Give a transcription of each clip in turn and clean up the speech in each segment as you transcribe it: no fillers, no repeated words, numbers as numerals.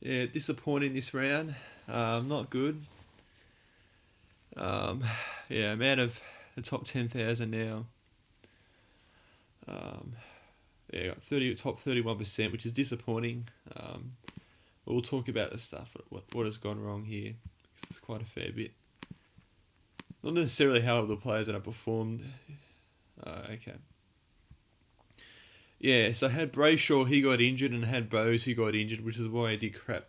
Yeah, disappointing this round. Not good. Um, yeah, I'm out of the top 10,000 now. Um, yeah, got top 31%, which is disappointing. We'll talk about the stuff, what has gone wrong here. 'Cause it's quite a fair bit. Not necessarily how the players that have performed. Okay. Yeah, so I had Brayshaw, he got injured, and I had Bose, who got injured, which is why I did crap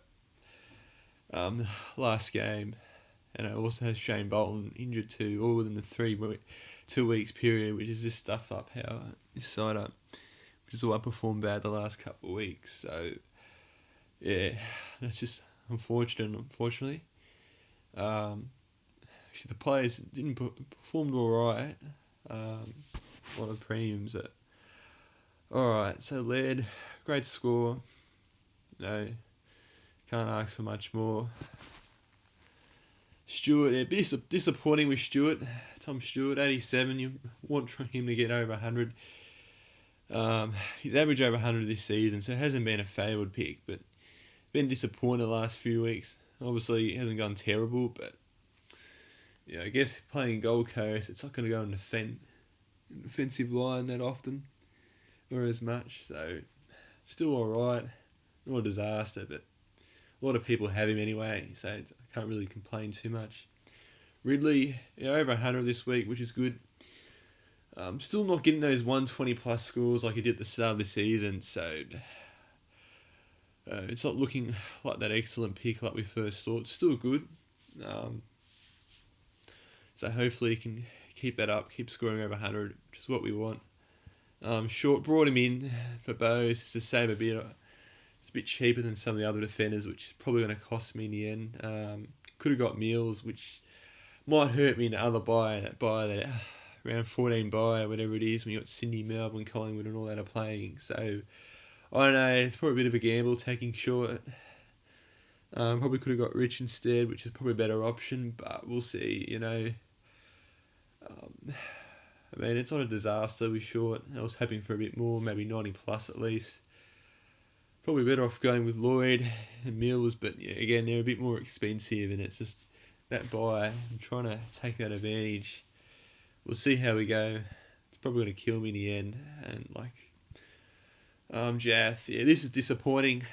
last game. And I also had Shane Bolton injured too, all within the 2 weeks period, which is just stuffed up how this side up, which is why I performed bad the last couple of weeks. So, yeah, that's just unfortunate, unfortunately. Actually, the players didn't performed alright. A lot of premiums. Alright, so Laird, great score. No, can't ask for much more. Stewart, yeah, disappointing with Stewart. Tom Stewart, 87. You want him to get over 100. He's averaged over 100 this season, so it hasn't been a favoured pick, but been disappointed the last few weeks. Obviously, it hasn't gone terrible, but I guess playing Gold Coast, it's not going to go in defensive line that often, or as much. So, still alright. Not a disaster, but a lot of people have him anyway, so I can't really complain too much. Ridley, over 100 this week, which is good. Still not getting those 120 plus scores like he did at the start of the season, so it's not looking like that excellent pick like we first thought. Still good. So hopefully he can keep that up, keep scoring over 100, which is what we want. Short brought him in for Bose just to save a bit. It's a bit cheaper than some of the other defenders, which is probably going to cost me in the end. Could have got Meals, which might hurt me in the other buy that around 14 buy or whatever it is when you got Sydney, Melbourne, Collingwood and all that are playing. So I don't know, it's probably a bit of a gamble taking Short. Probably could have got Rich instead, which is probably a better option, but we'll see, I mean, it's not a disaster with Short. I was hoping for a bit more, maybe 90 plus at least. Probably better off going with Lloyd and Mills, but again, they're a bit more expensive, and it's just that buy. I'm trying to take that advantage. We'll see how we go. It's probably going to kill me in the end. And Jath, this is disappointing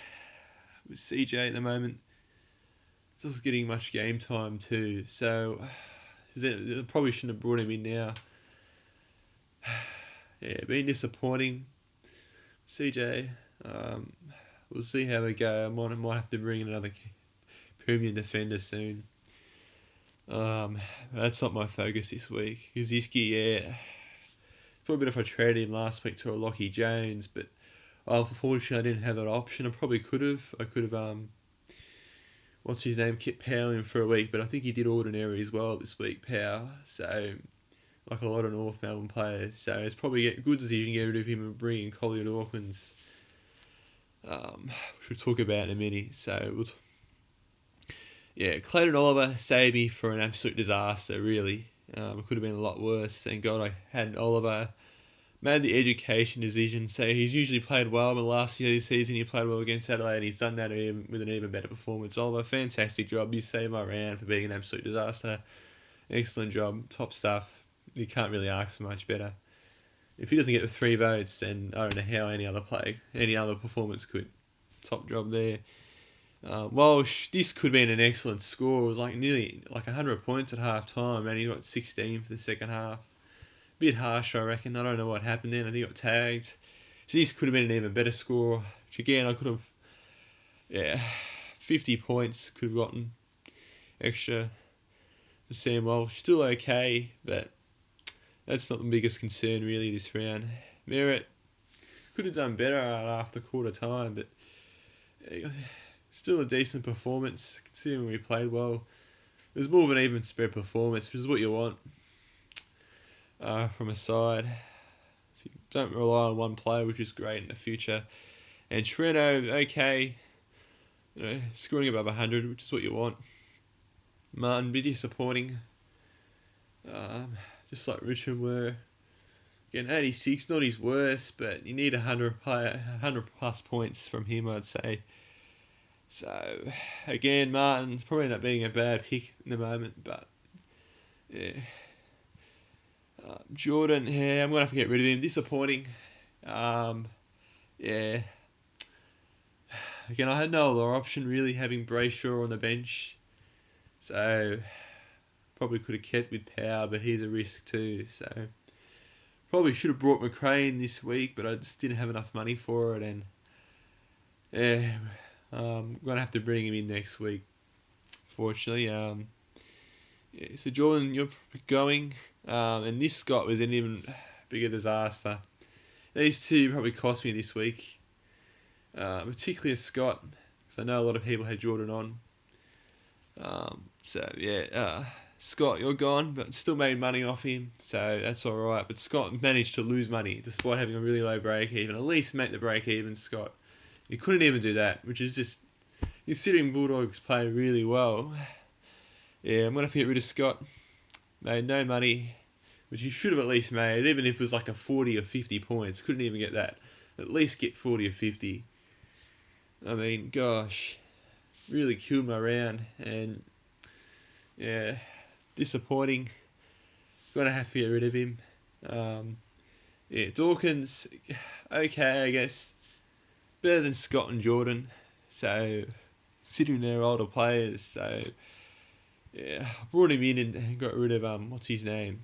with CJ at the moment. He's also getting much game time too, so I probably shouldn't have brought him in now. Been disappointing. CJ. We'll see how we go. I might have to bring in another premium defender soon. That's not my focus this week. Kaziski, probably better if I traded him last week to a Lockie Jones, but unfortunately I didn't have that option. I probably could have. I could have what's his name, kept Powell in for a week, but I think he did ordinary as well this week, Powell. So like a lot of North Melbourne players. So it's probably a good decision to get rid of him and bring in Collier Dawkins. Which we'll talk about in a minute. So, Clayton Oliver saved me for an absolute disaster, really. It could have been a lot worse. Thank God I had Oliver. Made the education decision. So he's usually played well, but last year this season he played well against Adelaide, and he's done that with an even better performance. Oliver, fantastic job. You saved my round for being an absolute disaster. Excellent job. Top stuff. You can't really ask for much better. If he doesn't get the 3 votes, then I don't know how any other performance could. Top job there. This could have been an excellent score. It was nearly 100 points at half time, and he got 16 for the second half. Bit harsh, I reckon. I don't know what happened then. I think he got tagged. So this could have been an even better score. Which again, I could have, 50 points could have gotten extra for Sam Walsh. Still okay, but that's not the biggest concern really this round. Merritt could have done better after quarter time, but still a decent performance considering we played well. It was more of an even spread performance, which is what you want from a side. So you don't rely on one player, which is great in the future. And Treno, okay, scoring above 100, which is what you want. Martin, bit disappointing. Just like Richmond were. Again, 86, not his worst, but you need 100 plus points from him, I'd say. So, again, Martin's probably not being a bad pick in the moment, but yeah. Jordan, yeah, I'm going to have to get rid of him. Disappointing. Yeah. Again, I had no other option really, having Brayshaw on the bench. So, probably could have kept with Power, but he's a risk too. So, probably should have brought McRae this week, but I just didn't have enough money for it. And yeah, I'm going to have to bring him in next week, fortunately. Yeah, so, Jordan, you're going. And this Scott was an even bigger disaster. These two probably cost me this week. Particularly a Scott, because I know a lot of people had Jordan on. Scott, you're gone, but still made money off him, so that's alright. But Scott managed to lose money despite having a really low break even. At least make the break even, Scott. He couldn't even do that, which is just, considering Bulldogs play really well. Yeah, I'm going to have to get rid of Scott. Made no money, which you should have at least made, even if it was like a 40 or 50 points. Couldn't even get that. At least get 40 or 50. I mean, gosh, really killed my round, and yeah, disappointing. Gonna have to get rid of him. Dawkins, okay, I guess, better than Scott and Jordan. So, sitting there, older players. So, yeah, I brought him in and got rid of what's his name?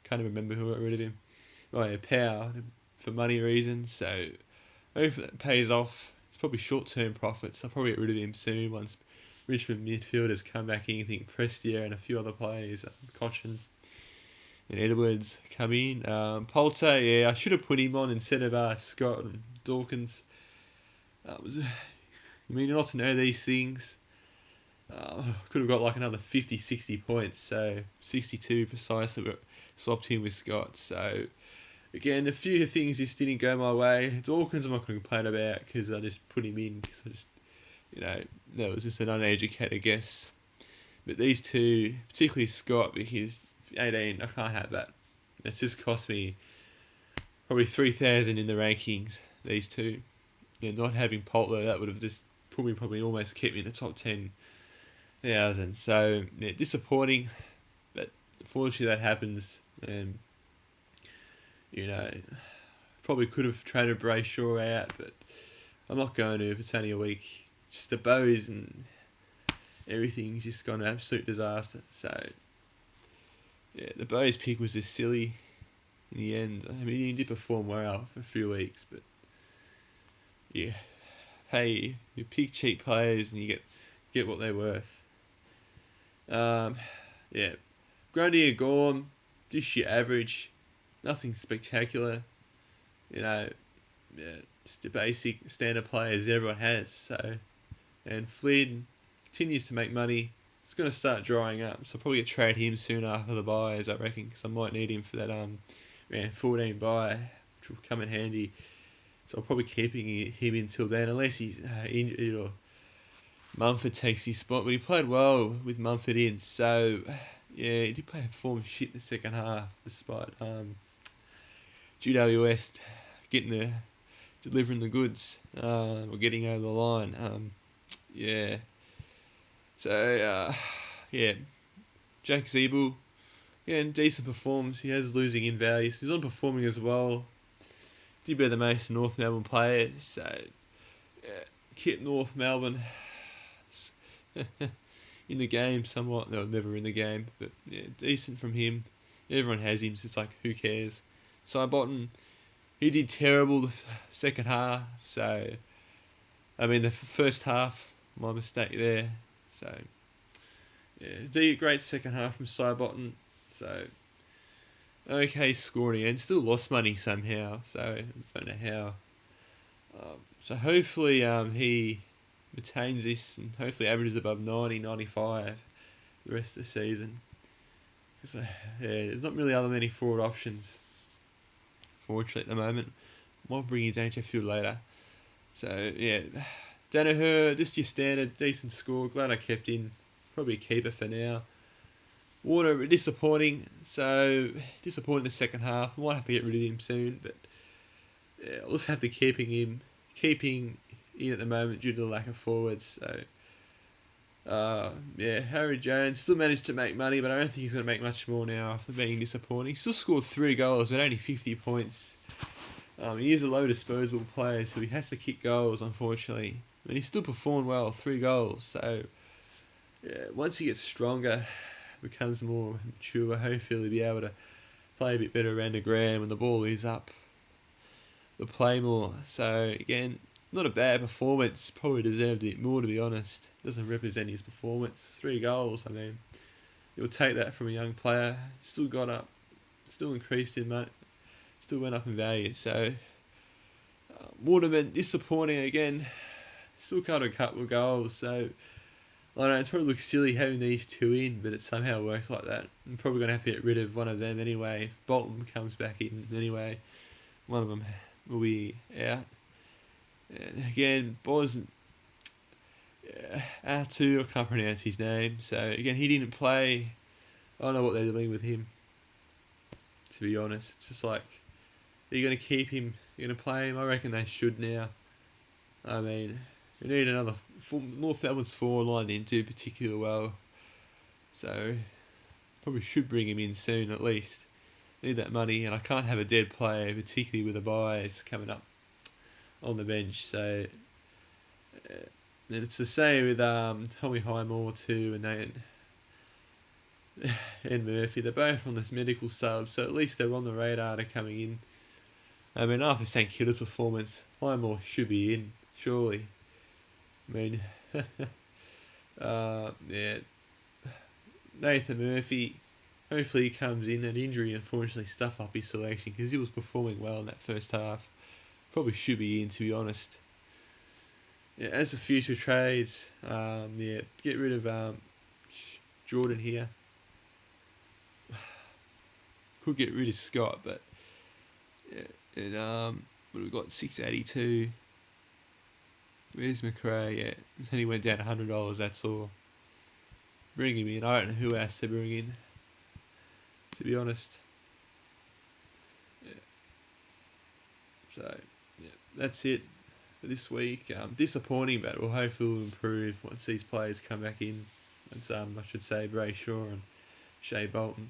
Can't even remember who got rid of him. Oh yeah, Power, for money reasons. So, hopefully that pays off. It's probably short-term profits. I'll probably get rid of him soon once Richmond midfielders come back in. I think Prestia and a few other players, Cochin and Edwards, come in. Poulter, yeah, I should have put him on instead of Scott and Dawkins. Not to know these things. Could have got like another 50, 60 points. So 62 precisely, but swapped him with Scott. So again, a few things just didn't go my way. Dawkins I'm not going to complain about because I just put him in because I just, that was just an uneducated guess. But these two, particularly Scott, because 18, I can't have that. It's just cost me probably 3,000 in the rankings, these two. Yeah, not having Poulter, that would have just probably almost kept me in the top 10,000. So, yeah, disappointing, but unfortunately that happens. And, probably could have traded Brayshaw out, but I'm not going to if it's only a week. Just the bows and everything's just gone an absolute disaster. So, yeah, the bows pick was just silly in the end. I mean, he did perform well for a few weeks, but yeah, hey, you pick cheap players and you get what they're worth. Grundy and Gorm, just your average, nothing spectacular. Just the basic standard players everyone has. So, and Flynn continues to make money. It's going to start drying up, so I'll probably trade him soon after the buys, I reckon, because I might need him for that round 14 buy, which will come in handy. So I'm probably keeping him until then, unless he's injured or Mumford takes his spot. But he played well with Mumford in, so yeah, he did perform shit in the second half, despite GWS delivering the goods, or getting over the line. So, Jack Zeeble, decent performance. He has losing in values. He's on performing as well. Did better than most North Melbourne players. So, Kit North Melbourne in the game somewhat. They were never in the game, but yeah, decent from him. Everyone has him, so it's like, who cares? Sidebottom, he did terrible the second half. So, I mean, the first half, my mistake there. So, yeah, great second half from Sidebottom. So, okay scoring and still lost money somehow. So, I don't know how. So, hopefully he retains this and hopefully averages above 90, 95 the rest of the season. Because, there's not really other many forward options, fortunately, at the moment. Might bring you Dangerfield later. So, yeah. Danaher, just your standard, decent score. Glad I kept in. Probably a keeper for now. Warner, disappointing. So, disappointing the second half. I might have to get rid of him soon, but yeah, I'll just have to keeping in at the moment due to the lack of forwards. So, yeah, Harry Jones still managed to make money, but I don't think he's going to make much more now after being disappointing. He still scored 3 goals, but only 50 points. He is a low disposable player, so he has to kick goals, unfortunately. I mean, he still performed well, 3 goals. So, yeah, once he gets stronger, becomes more mature, hopefully he'll be able to play a bit better around the ground when the ball is up. They'll play more. So, again, not a bad performance. Probably deserved a bit more, to be honest. Doesn't represent his performance. 3 goals, I mean, you'll take that from a young player. Still got up, still increased in money, still went up in value. So, Waterman, disappointing again. Still got a couple of goals. So, I don't know, it probably looks silly having these 2 in, but it somehow works like that. I'm probably going to have to get rid of one of them anyway. If Bolton comes back in anyway, one of them will be out. And again, Boz, R2, I can't pronounce his name. So again, he didn't play. I don't know what they're doing with him, to be honest. It's just like, are you going to keep him? You're going to play him? I reckon they should now. I mean, we need another North Melbourne's forward line in do particularly well. So probably should bring him in soon at least. Need that money, and I can't have a dead player, particularly with the buys coming up on the bench. So and it's the same with Tommy Highmore too, and Murphy. They're both on this medical sub, so at least they're on the radar. They're coming in. I mean, after St Kilda's performance, Highmore should be in, surely. I mean, yeah, Nathan Murphy. Hopefully he comes in. An injury unfortunately stuff up his selection because he was performing well in that first half. Probably should be in, to be honest. Yeah, as for future trades, yeah, get rid of Jordan here. Could get rid of Scott, but yeah, and what have we got? 682. Where's McRae? Yeah, and he went down $100. That's all. Bring him in. I don't know who else to bring in, to be honest. Yeah. So yeah, that's it for this week. Disappointing, but we'll hopefully will improve once these players come back in. Once I should say Brayshaw and Shea Bolton.